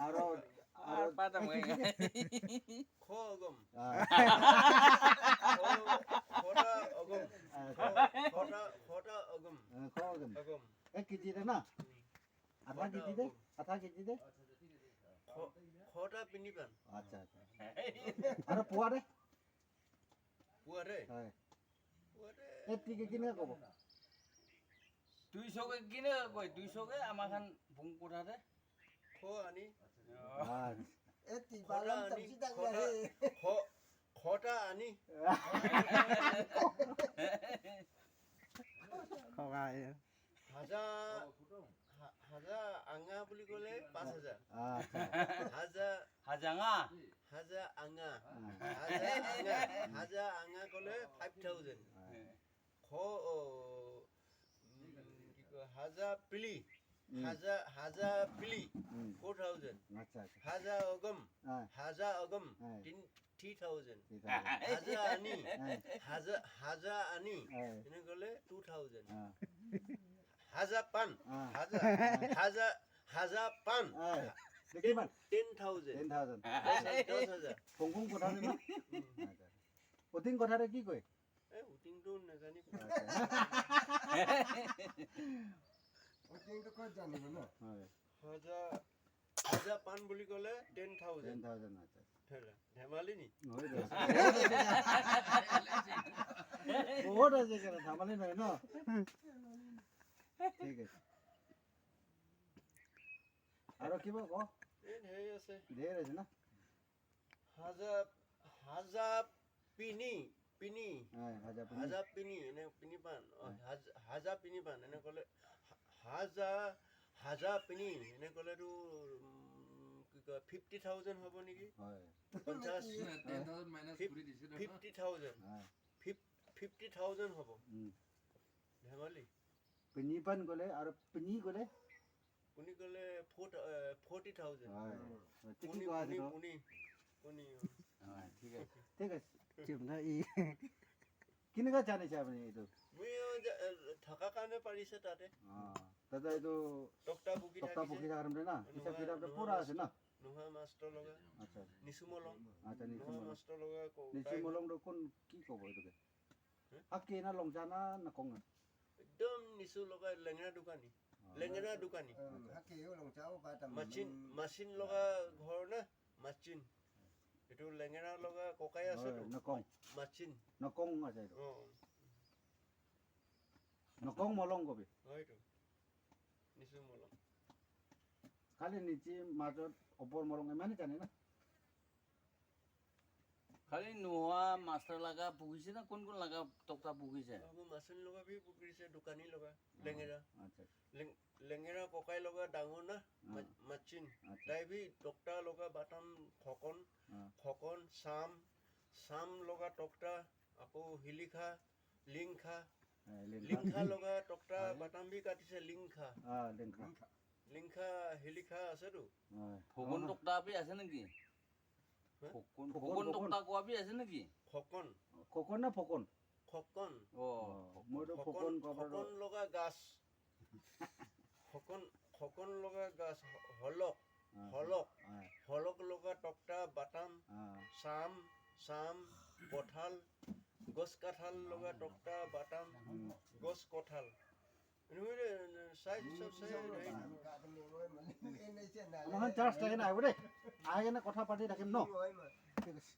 আৰু আর পাতা মই খো অগম আহ, খোটা অগম খোটা অগম খগম অগম 1 কেজি দে না আধা কেজি দে খোটা পিনিপান আচ্ছা আচ্ছা আৰু পোৱা দে পুয়ারে হয় পুয়ারে এই টিকে কিনে ক'ব 200 কে কিনে কই 200 কে আমাখান ভুং কোঠাতে খো আনি আচ্ছা খোটা আনি হাজা আঙা বুলি ক'লে 5000 আচ্ছা হাজাঙা হাজা আঙা ক'লে 5000 খো কি কয় হাজা পিলি হাজা পিলি 4000 আচ্ছা আচ্ছা হাজা অগম হ্যাঁ 3000 ঠিক আছে হাজা আনি হ্যাঁ এনে ক'লে 2000 হ্যাঁ হাজা পান হ্যাঁ হাজা পান হ্যাঁ কিমান 10000 10000 10000 ফংফং কথাৰে না অতিং কথাৰে কি কয় উটিংটো নাজানি হয় হাজা পান বুলি ক'লে 10000 10000 আচ্ছা ধেমালি নি বহুত আছে কেনে ধেমালি নহয় ন ঠিক আছে আৰু কিবা ক ধেৰ আছে ধেৰ আছে না হাজা পিনি হয় হাজা পিনি এনে পিনি পান হাজা পিনি পান এনে ক'লে হাজা পিনি এনে ক'লেতো কি কয় 50000 হ'ব নেকি হয় 50000 হ'ব ধেমালি পিনি পান গ'লে আৰু পিনি গ'লে পুনি ক'লে 40000 হয় ঠিক আছে পুনি হয় ঠিক আছে ঠিক আছে চিমনা ই কেনেকৈ জানিছে আপুনি এইটো মই থকা কাৰণে পাৰিছে তাতে দাদা এইটো টকটা বুকি পুখুৰী কাৰণে না হিচাপ কিতাপ পুৰা আছে না নোহা মাষ্টৰ লগা আচ্ছা নিচু মলং আচ্ছা নোহা মাষ্টৰ লগা নিচু মলংটো কোন কি ক'ব এইটোকে আকি না লংজানা না কং একদম নিচু লগা লেঙেৰা দোকানী মাচিন লগা ঘৰ না মাচিন এইটো লেঙেৰা লগা ককাই আছে নকং মাচিন নকং আছে নকং মলং কবি হয়তো নিচু মলং খালি নিচে মাজত ওপৰ মলং ইমানে জানে না খালি নোহোৱা মাষ্টাৰ লাগা পুহিছে না কোন লাগা টকটা পুহিছে মাচিন লগা বি পুকুৰিছে দোকানী লগা লেঙেৰা আচ্ছা লেঙেৰা ককাই লগা ডাঙৰ না মাচিন তাই বি টকটা লগা বাটাম খকন চাম লগা টকটা আকৌ হিলিখা লিংখা লগা টকটা বাটাম বি কাটিছে লিংখা হিলিখা আছেতো ফকন টকটা বি আছে নেকি ফকন টকটা কোৱা বি আছে নেকি খকন না ফকন মইতো ফকন খকন লগা গাছ খকন লগা গাছ হলক লগা টকটা বাটাম চাম কঁঠাল গছ কাঠাল লগা টকটা বাটাম গছ কঁঠাল আমাৰ চাৰ্জ থাকে না আহিব দেই আহি কিনে কথা পাতি থাকিম ন ঠিক আছে